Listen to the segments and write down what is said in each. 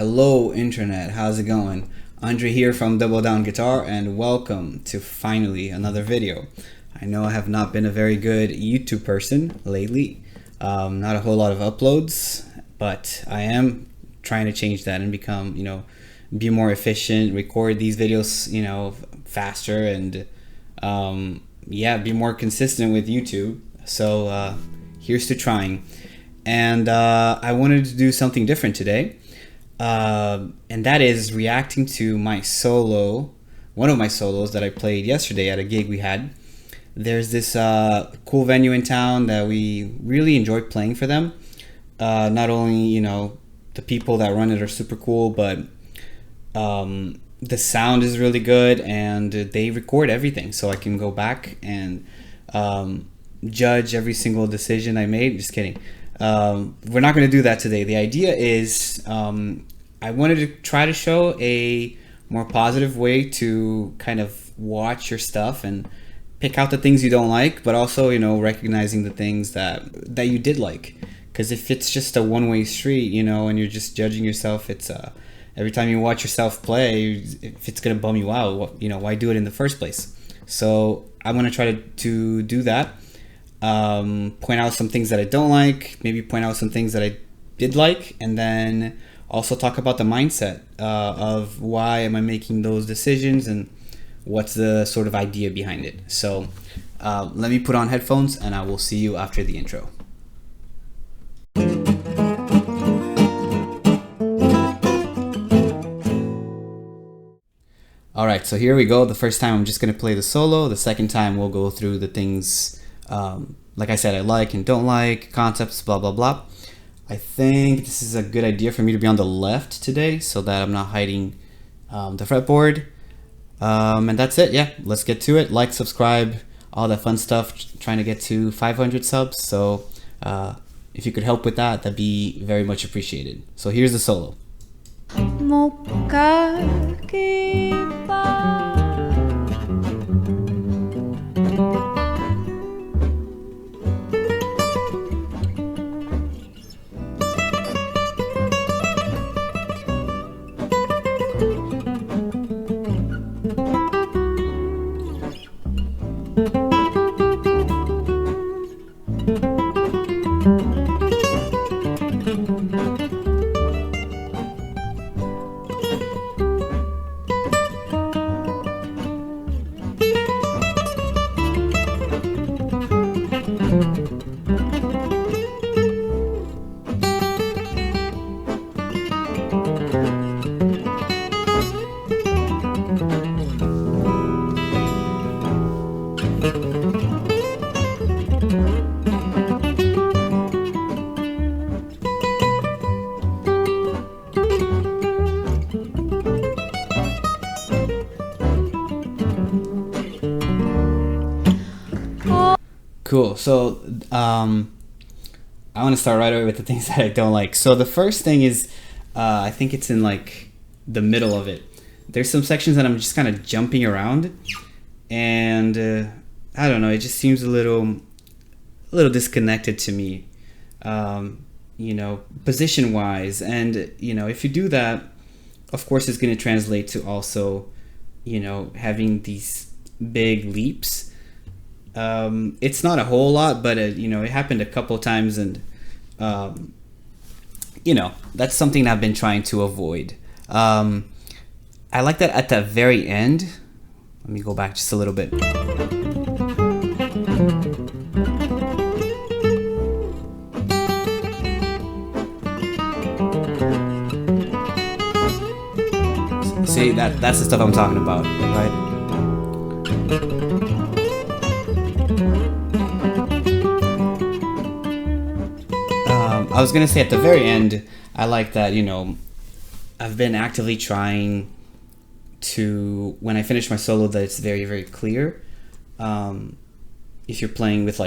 Hello, Internet. How's it going? Andre here from Double Down Guitar, and welcome to finally another video. I know I have not been a very good YouTube person lately, not a whole lot of uploads, but I am trying to change that and become, be more efficient, record these videos, faster, and be more consistent with YouTube. So here's to trying. And I wanted to do something different today. And that is reacting to my solo, one of my solos that I played yesterday at a gig we had. There's this cool venue in town that we really enjoy playing for them. Not only, the people that run it are super cool, but the sound is really good and they record everything. So I can go back and judge every single decision I made. Just kidding. We're not going to do that today. The idea is I wanted to try to show a more positive way to kind of watch your stuff and pick out the things you don't like, but also, recognizing the things that you did like. Because if it's just a one-way street, and you're just judging yourself, it's every time you watch yourself play, if it's going to bum you out, why do it in the first place? So I want to try to do that. Point out some things that I don't like, maybe point out some things that I did like, and then also talk about the mindset of why am I making those decisions and what's the sort of idea behind it. So let me put on headphones and I will see you after the intro. Alright, so here we go. The first time I'm just going to play the solo. The second time we'll go through the things like I said, I like and don't like, concepts, blah, blah, blah. I think this is a good idea for me to be on the left today so that I'm not hiding the fretboard. And that's it. Yeah, let's get to it. Like, subscribe, all that fun stuff. Trying to get to 500 subs. So if you could help with that, that'd be very much appreciated. So here's the solo. Cool. So I want to start right away with the things that I don't like. So the first thing is I think it's in like the middle of it. There's some sections that I'm just kind of jumping around, and I don't know. It just seems a little disconnected to me, position wise. And if you do that, of course, it's going to translate to also, having these big leaps. It's not a whole lot, but it happened a couple of times, and that's something I've been trying to avoid. I like that at the very end. Let me go back just a little bit. See, that's the stuff I'm talking about, right? I was gonna say at the very end, I like that, I've been actively trying to, when I finish my solo, that it's very, very clear. If you're playing with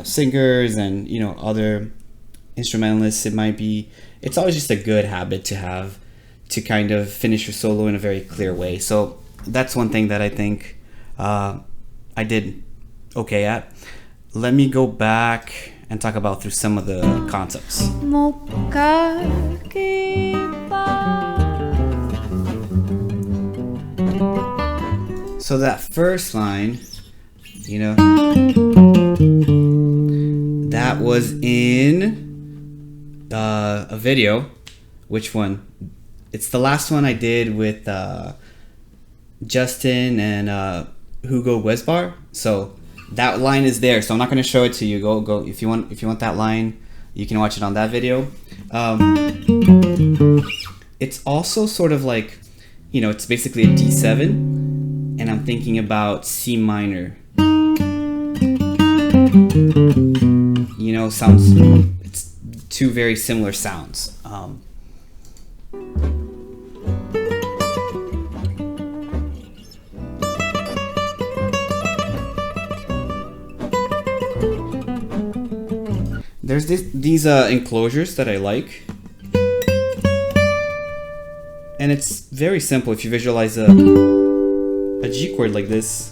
singers and, other instrumentalists, it's always just a good habit to have to kind of finish your solo in a very clear way. So that's one thing that I think I did okay at. Let me go back and talk about through some of the concepts. So that first line, you know, that was in a video. Which one? It's the last one I did with Justin and Hugo Wesbar. So that line is there. So I'm not going to show it to you. Go if you want that line, you can watch it on that video. It's also sort of like, you know, it's basically a D7, and I'm thinking about C minor. You know, sounds, it's two very similar sounds. There's these enclosures that I like, and it's very simple. If you visualize a G chord like this,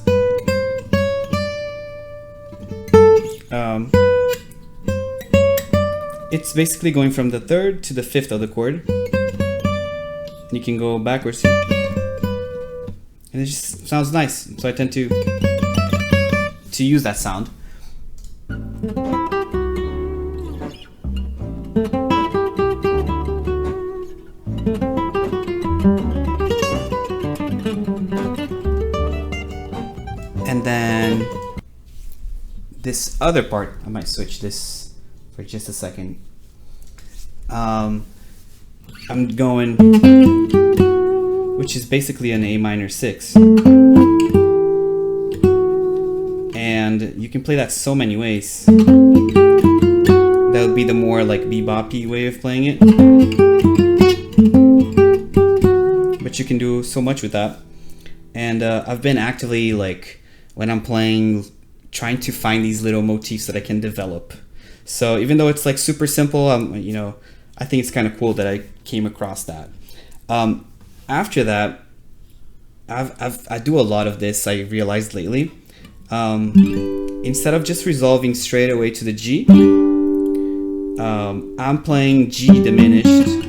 it's basically going from the third to the fifth of the chord. You can go backwards, and it just sounds nice. So I tend to use that sound. And then this other part, I might switch this for just a second. I'm going, which is basically an A minor 6. And you can play that so many ways. That would be the more like bebop-y way of playing it. But you can do so much with that. And I've been actively, like, when I'm playing, trying to find these little motifs that I can develop. So even though it's like super simple, you know, I think it's kind of cool that I came across that. After that, I do a lot of this, I realized lately. Instead of just resolving straight away to the G, I'm playing G diminished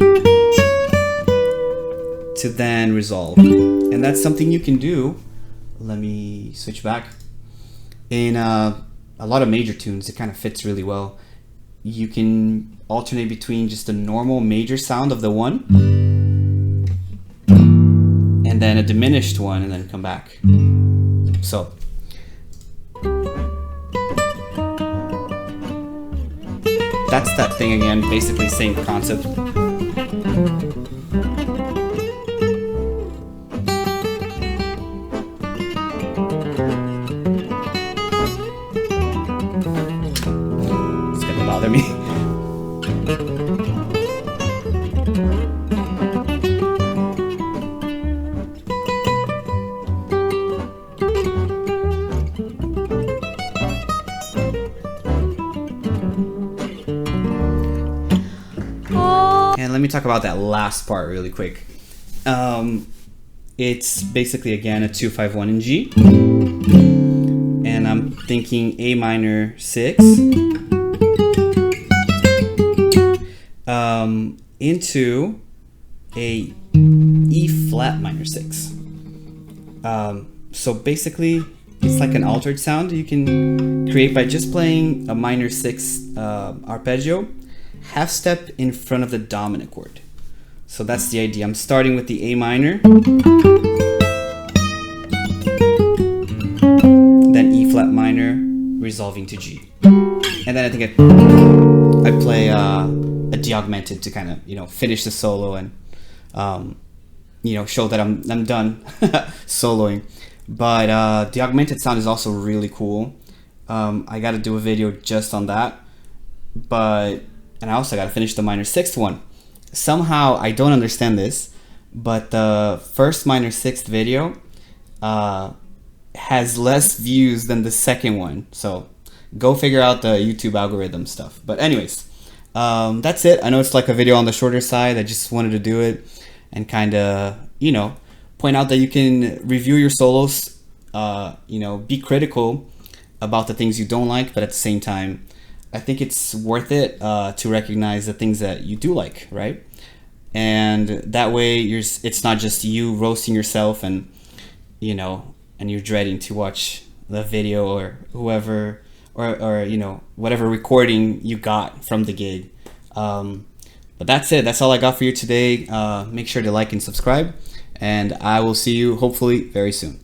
to then resolve. And that's something you can do. Let me switch back. In a lot of major tunes, it kind of fits really well. You can alternate between just a normal major sound of the one and then a diminished one and then come back. So that's that thing again, basically same concept. It's gonna bother me. And let me talk about that last part really quick. It's basically again a 2-5-1 in G, and I'm thinking A minor 6 into a E flat minor 6. So basically it's like an altered sound you can create by just playing a minor 6 arpeggio half step in front of the dominant chord. So that's the idea. I'm starting with the A minor, then E flat minor, resolving to G, and then I think I play a D augmented to kind of, you know, finish the solo and you know, show that I'm done soloing. But the augmented sound is also really cool. I got to do a video just on that, and I also got to finish the minor 6th one. Somehow I don't understand this, but the first minor 6th video has less views than the second one. So go figure out the YouTube algorithm stuff. But anyways, that's it. I know it's like a video on the shorter side. I just wanted to do it and kind of, you know, point out that you can review your solos, you know, be critical about the things you don't like, but at the same time, I think it's worth it to recognize the things that you do like, right? And that way, it's not just you roasting yourself and, you know, and you're dreading to watch the video or whoever or you know, whatever recording you got from the gig. But that's it. That's all I got for you today. Make sure to like and subscribe, and I will see you hopefully very soon.